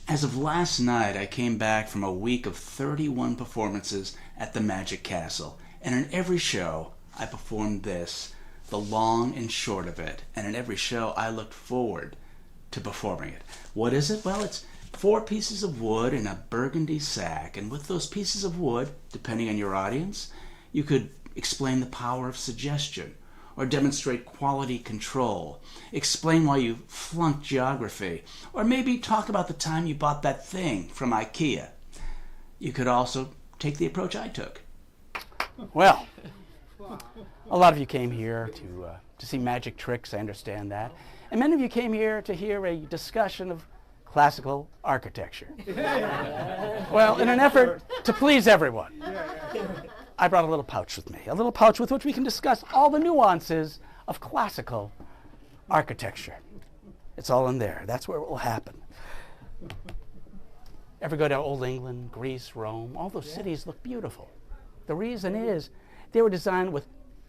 As of last night, I came back from a week of 31 performances at the Magic Castle, and in every show, I performed this, the long and short of it, and in every show, I looked forward to performing it. What is it? Well, it's 4 pieces of wood in a burgundy sack, and with those pieces of wood, depending on your audience, you could explain the power of suggestion, or demonstrate quality control, explain why you flunked geography, or maybe talk about the time you bought that thing from IKEA. You could also take the approach I took. Well, a lot of you came here to see magic tricks, I understand that. And many of you came here to hear a discussion of classical architecture. Well, in an effort to please everyone, I brought a little pouch with me, a little pouch with which we can discuss all the nuances of classical architecture. It's all in there. That's where it will happen. Ever go to Old England, Greece, Rome? All those cities look beautiful. The reason is they were designed with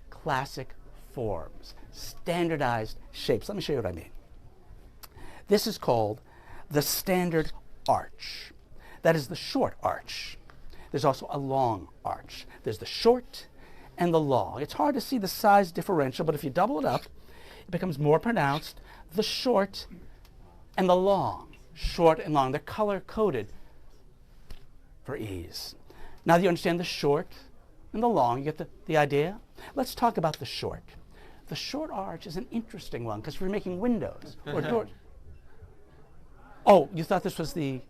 classic forms, standardized shapes. Let me show you what I mean. This is called the standard arch. That is the short arch. There's also a long arch. There's the short and the long. It's hard to see the size differential, but if you double it up, it becomes more pronounced. The short and the long. Short and long. They're color-coded for ease. Now that you understand the short and the long, you get the idea? Let's talk about the short. The short arch is an interesting one because we're making windows or doors. Oh, you thought this was the...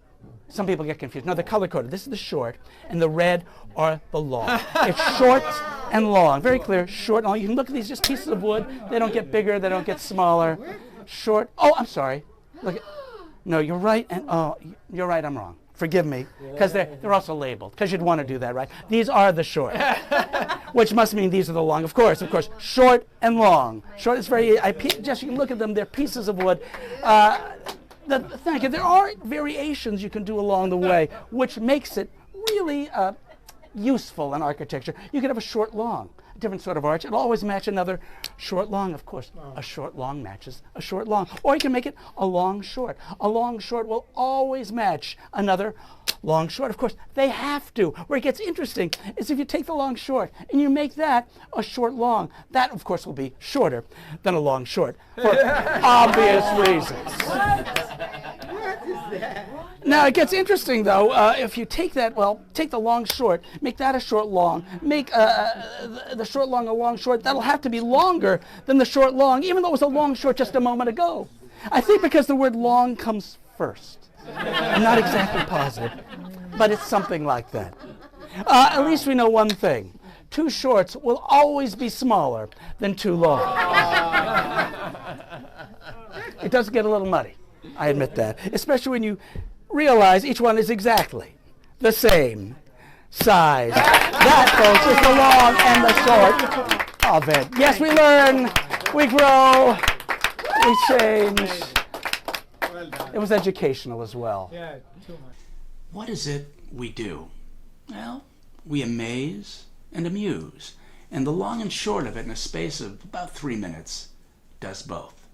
Some people get confused. No, they're color-coded. This is the short, and the red are the long. It's short and long. Very clear, short and long. You can look at these just pieces of wood. They don't get bigger. They don't get smaller. Short. Oh, I'm sorry. Look at... No, you're right, and you're right, I'm wrong. Forgive me, because they're also labeled, because you'd want to do that, right? These are the short, which must mean these are the long. Of course, short and long. Short is very... Just you can look at them. They're pieces of wood. Thank you. There are variations you can do along the way, which makes it really useful in architecture. You could have a short long, a different sort of arch. It'll always match another short long, of course. A short long matches a short long. Or you can make it a long short. A long short will always match another long short. Of course, they have to. Where it gets interesting is if you take the long short and you make that a short long. That, of course, will be shorter than a long short for obvious reasons. Now, it gets interesting, though, if you take that, take the long short, make that a short long, make the short long a long short, that'll have to be longer than the short long, even though it was a long short just a moment ago. I think because the word long comes first. I'm not exactly positive, but it's something like that. At least we know one thing. 2 shorts will always be smaller than 2 long. It does get a little muddy. I admit that, especially when you realize each one is exactly the same size. That, folks, is the long and the short of it. Yes, we learn, we grow, we change. Well done. It was educational as well. Yeah, too much. What is it we do? Well, we amaze and amuse, and the long and short of it in a space of about 3 minutes does both.